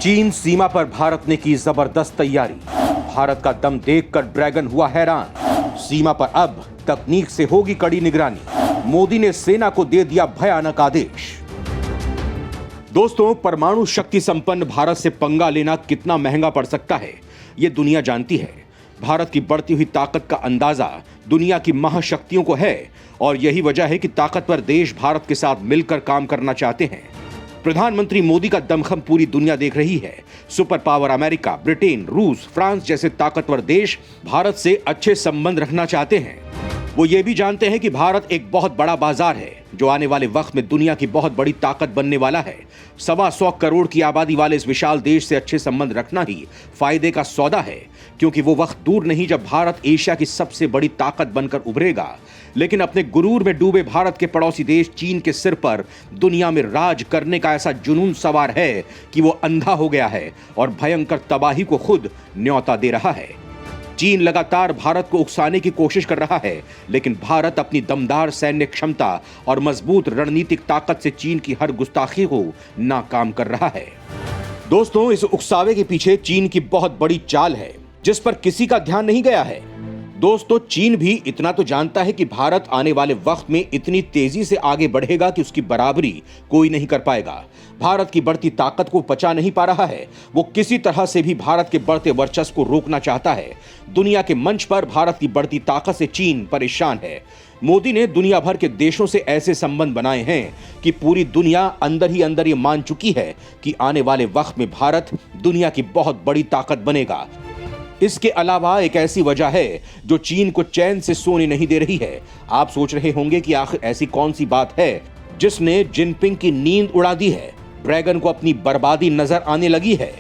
चीन सीमा पर भारत ने की जबरदस्त तैयारी। भारत का दम देखकर ड्रैगन हुआ हैरान। सीमा पर अब तकनीक से होगी कड़ी निगरानी। मोदी ने सेना को दे दिया भयानक आदेश। दोस्तों, परमाणु शक्ति संपन्न भारत से पंगा लेना कितना महंगा पड़ सकता है, यह दुनिया जानती है। भारत की बढ़ती हुई ताकत का अंदाजा दुनिया की महाशक्तियों को है और यही वजह है कि ताकतवर देश भारत के साथ मिलकर काम करना चाहते हैं। प्रधानमंत्री मोदी का दमखम पूरी दुनिया देख रही है। सुपर पावर अमेरिका, ब्रिटेन, रूस, फ्रांस जैसे ताकतवर देश भारत से अच्छे संबंध रखना चाहते हैं। वो ये भी जानते हैं कि भारत एक बहुत बड़ा बाजार है जो आने वाले वक्त में दुनिया की बहुत बड़ी ताकत बनने वाला है। 125 करोड़ की आबादी वाले इस विशाल देश से अच्छे संबंध रखना ही फायदे का सौदा है, क्योंकि वो वक्त दूर नहीं जब भारत एशिया की सबसे बड़ी ताकत बनकर उभरेगा। लेकिन अपने गुरूर में डूबे भारत के पड़ोसी देश चीन के सिर पर दुनिया में राज करने का ऐसा जुनून सवार है कि वो अंधा हो गया है और भयंकर तबाही को खुद न्योता दे रहा है। चीन लगातार भारत को उकसाने की कोशिश कर रहा है, लेकिन भारत अपनी दमदार सैन्य क्षमता और मजबूत रणनीतिक ताकत से चीन की हर गुस्ताखी को नाकाम कर रहा है। दोस्तों, इस उकसावे के पीछे चीन की बहुत बड़ी चाल है जिस पर किसी का ध्यान नहीं गया है। दोस्तों, चीन भी इतना तो जानता है कि भारत आने वाले वक्त में इतनी तेजी से आगे बढ़ेगा कि उसकी बराबरी कोई नहीं कर पाएगा। भारत की बढ़ती ताकत को पचा नहीं पा रहा है। वो किसी तरह से भी भारत के बढ़ते वर्चस्व को रोकना चाहता है। दुनिया के मंच पर भारत की बढ़ती ताकत से चीन परेशान है। मोदी ने दुनिया भर के देशों से ऐसे संबंध बनाए हैं कि पूरी दुनिया अंदर ही अंदर ये मान चुकी है कि आने वाले वक्त में भारत दुनिया की बहुत बड़ी ताकत बनेगा। इसके अलावा एक ऐसी वजह है जो चीन को चैन से सोने नहीं दे रही है। आप सोच रहे होंगे कि आखिर ऐसी कौन सी बात है जिसने जिनपिंग की नींद उड़ा दी है। ड्रैगन को अपनी बर्बादी नजर आने लगी है।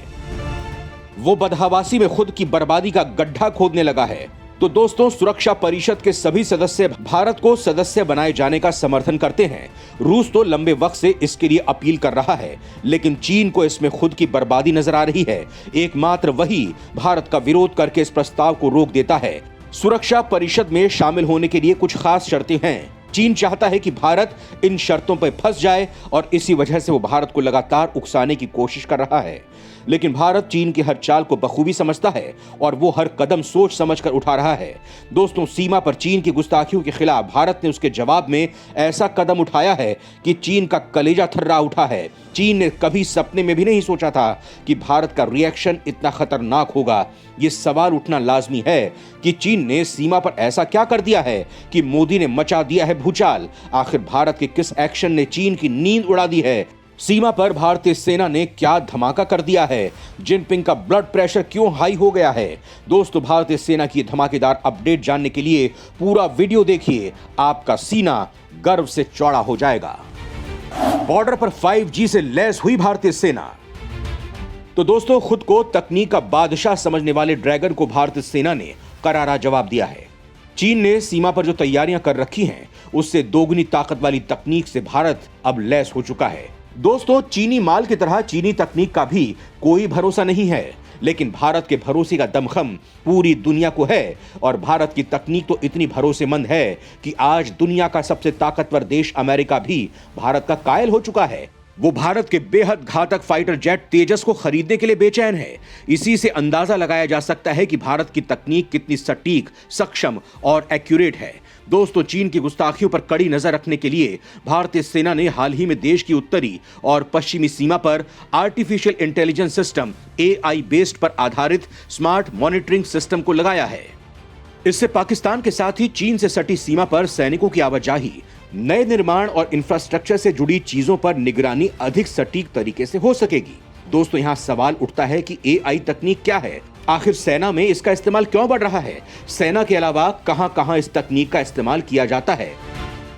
वो बदहवासी में खुद की बर्बादी का गड्ढा खोदने लगा है। तो दोस्तों, सुरक्षा परिषद के सभी सदस्य भारत को सदस्य बनाए जाने का समर्थन करते हैं। रूस तो लंबे वक्त से इसके लिए अपील कर रहा है, लेकिन चीन को इसमें खुद की बर्बादी नजर आ रही है। एकमात्र वही भारत का विरोध करके इस प्रस्ताव को रोक देता है। सुरक्षा परिषद में शामिल होने के लिए कुछ खास शर्तें हैं। चीन चाहता है कि भारत इन शर्तों पर फंस जाए और इसी वजह से वो भारत को लगातार उकसाने की कोशिश कर रहा है। लेकिन भारत चीन की हर चाल को बखूबी समझता है और वो हर कदम सोच समझकर उठा रहा है। दोस्तों, सीमा पर चीन की गुस्ताखियों के खिलाफ भारत ने उसके जवाब में ऐसा कदम उठाया है कि चीन का कलेजा थर्रा उठा है। चीन ने कभी सपने में भी नहीं सोचा था कि भारत का रिएक्शन इतना खतरनाक होगा। ये सवाल उठना लाजमी है कि चीन ने सीमा पर ऐसा क्या कर दिया है कि मोदी ने मचा दिया है भूचाल। आखिर भारत के किस एक्शन ने चीन की नींद उड़ा दी है? सीमा पर भारतीय सेना ने क्या धमाका कर दिया है? जिनपिंग का ब्लड प्रेशर क्यों हाई हो गया है? दोस्तों, भारतीय सेना की धमाकेदार अपडेट जानने के लिए पूरा वीडियो देखिए। आपका सीना गर्व से चौड़ा हो जाएगा। बॉर्डर पर 5G से लैस हुई भारतीय सेना। तो दोस्तों, खुद को तकनीक का बादशाह समझने वाले ड्रैगन को भारतीय सेना ने करारा जवाब दिया है। चीन ने सीमा पर जो तैयारियां कर रखी हैं, उससे दोगुनी ताकत वाली तकनीक से भारत अब लैस हो चुका है। दोस्तों, चीनी माल की तरह चीनी तकनीक का भी कोई भरोसा नहीं है, लेकिन भारत के भरोसे का दमखम पूरी दुनिया को है और भारत की तकनीक तो इतनी भरोसेमंद है कि आज दुनिया का सबसे ताकतवर देश अमेरिका भी भारत का कायल हो चुका है। वो भारत के बेहद घातक फाइटर जेट तेजस को खरीदने के लिए बेचैन है। इसी से अंदाजा लगाया जा सकता है कि भारत की तकनीक कितनी सटीक, सक्षम और एक्यूरेट है। दोस्तों, चीन की गुस्ताखियों पर कड़ी नजर रखने के लिए भारतीय सेना ने हाल ही में देश की उत्तरी और पश्चिमी सीमा पर artificial intelligence system AI based पर आधारित स्मार्ट मॉनिटरिंग सिस्टम को लगाया है। इससे पाकिस्तान के साथ ही चीन से सटी सीमा पर सैनिकों की आवाजाही, नए निर्माण और इंफ्रास्ट्रक्चर से जुड़ी चीजों पर निगरानी अधिक सटीक तरीके से हो सकेगी। दोस्तों, यहाँ सवाल उठता है कि AI तकनीक क्या है? आखिर सेना में इसका इस्तेमाल क्यों बढ़ रहा है? सेना के अलावा कहां-कहां इस तकनीक का इस्तेमाल किया जाता है?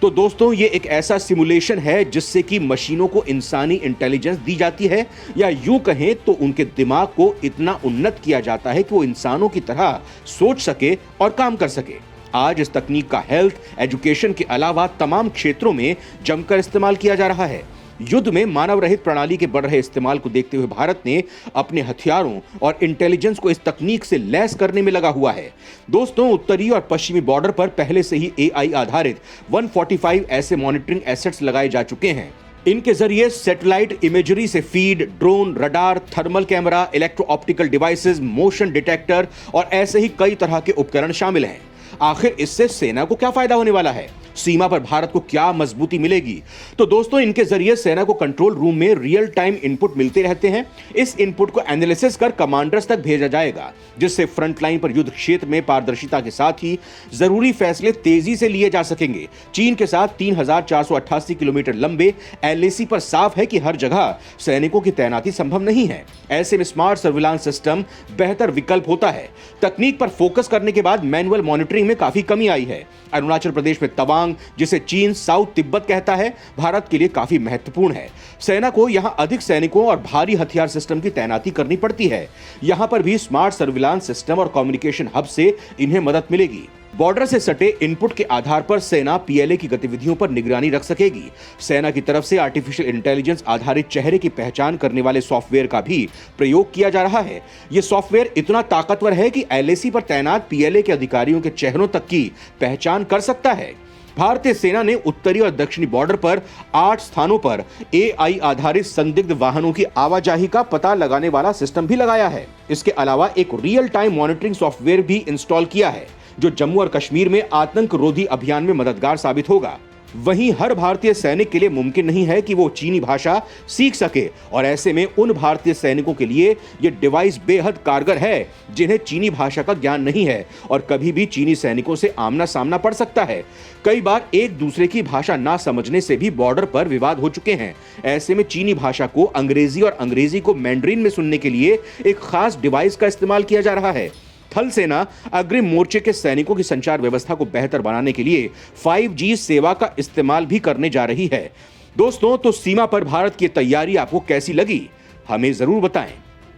तो दोस्तों, ये एक ऐसा सिमुलेशन है जिससे कि मशीनों को इंसानी इंटेलिजेंस दी जाती है, या यूं कहें तो उनके दिमाग को इतना उन्नत किया जाता है कि वो इंसानों की तरह सोच सके और काम कर सके। आज इस तकनीक का हेल्थ, एजुकेशन के अलावा तमाम क्षेत्रों में जमकर इस्तेमाल किया जा रहा है। युद्ध में मानव रहित प्रणाली के बढ़ रहे इस्तेमाल को देखते हुए भारत ने अपने हथियारों और इंटेलिजेंस को इस तकनीक से लैस करने में लगा हुआ है। दोस्तों, उत्तरी और पश्चिमी बॉर्डर पर पहले से ही AI आधारित 145 ऐसे मॉनिटरिंग एसेट्स लगाए जा चुके हैं इनके जरिए सैटेलाइट इमेजरी से feed, drone, radar, thermal camera, electro optical devices, motion detector और ऐसे ही कई तरह के उपकरण शामिल हैं। आखिर इससे सेना को क्या फायदा होने वाला है? सीमा पर भारत को क्या मजबूती मिलेगी? तो दोस्तों, इनके जरिए सेना को कंट्रोल रूम में रियल टाइम इनपुट मिलते रहते हैं। इस इनपुट को एनालिसिस कर कमांडर्स तक भेजा जाएगा, जिससे फ्रंट लाइन पर युद्ध क्षेत्र में पारदर्शिता के साथ ही जरूरी फैसले तेजी से लिए जा सकेंगे। चीन के साथ 3,488 किलोमीटर लंबे LAC पर साफ है कि हर जगह सैनिकों की तैनाती संभव नहीं है। ऐसे में स्मार्ट सर्विलांस सिस्टम बेहतर विकल्प होता है। तकनीक पर फोकस करने के बाद मैनुअल मॉनिटरिंग में काफी कमी आई है। अरुणाचल प्रदेश में तवांग, जिसे चीन साउथ तिब्बत कहता है, भारत के लिए काफी महत्वपूर्ण है। सेना को यहां अधिक सैनिकों और भारी हथियार सिस्टम की तैनाती करनी पड़ती है। यहां पर भी स्मार्ट सर्विलांस सिस्टम और कम्युनिकेशन हब से इन्हें मदद मिलेगी। बॉर्डर से सटे इनपुट के आधार पर सेना PLA की गतिविधियों पर निगरानी रख सकेगी। सेना की तरफ से आर्टिफिशियल इंटेलिजेंस आधारित चेहरे की पहचान करने वाले सॉफ्टवेयर का भी प्रयोग किया जा रहा है। यह सॉफ्टवेयर इतना ताकतवर है कि LAC पर तैनात PLA के अधिकारियों के चेहरों तक की पहचान कर सकता है। भारतीय सेना ने उत्तरी और दक्षिणी बॉर्डर पर 8 स्थानों पर AI आधारित संदिग्ध वाहनों की आवाजाही का पता लगाने वाला सिस्टम भी लगाया है। इसके अलावा एक रियल टाइम मॉनिटरिंग सॉफ्टवेयर भी इंस्टॉल किया है, जो जम्मू और कश्मीर में आतंक रोधी अभियान में मददगार साबित होगा। वहीं हर भारतीय सैनिक के लिए मुमकिन नहीं है कि वो चीनी भाषा सीख सके, और ऐसे में उन भारतीय सैनिकों के लिए ये डिवाइस बेहद कारगर है जिन्हें चीनी भाषा का ज्ञान नहीं है और कभी भी चीनी सैनिकों से आमना सामना पड़ सकता है। कई बार एक दूसरे की भाषा ना समझने से भी बॉर्डर पर विवाद हो चुके हैं। ऐसे में चीनी भाषा को अंग्रेजी और अंग्रेजी को मैंड्रीन में सुनने के लिए एक खास डिवाइस का इस्तेमाल किया जा रहा है। थल सेना अग्रिम मोर्चे के सैनिकों की संचार व्यवस्था को बेहतर बनाने के लिए 5G सेवा का इस्तेमाल भी करने जा रही है। दोस्तों, तो सीमा पर भारत की तैयारी आपको कैसी लगी? हमें जरूर बताएं।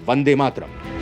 वंदे मातरम।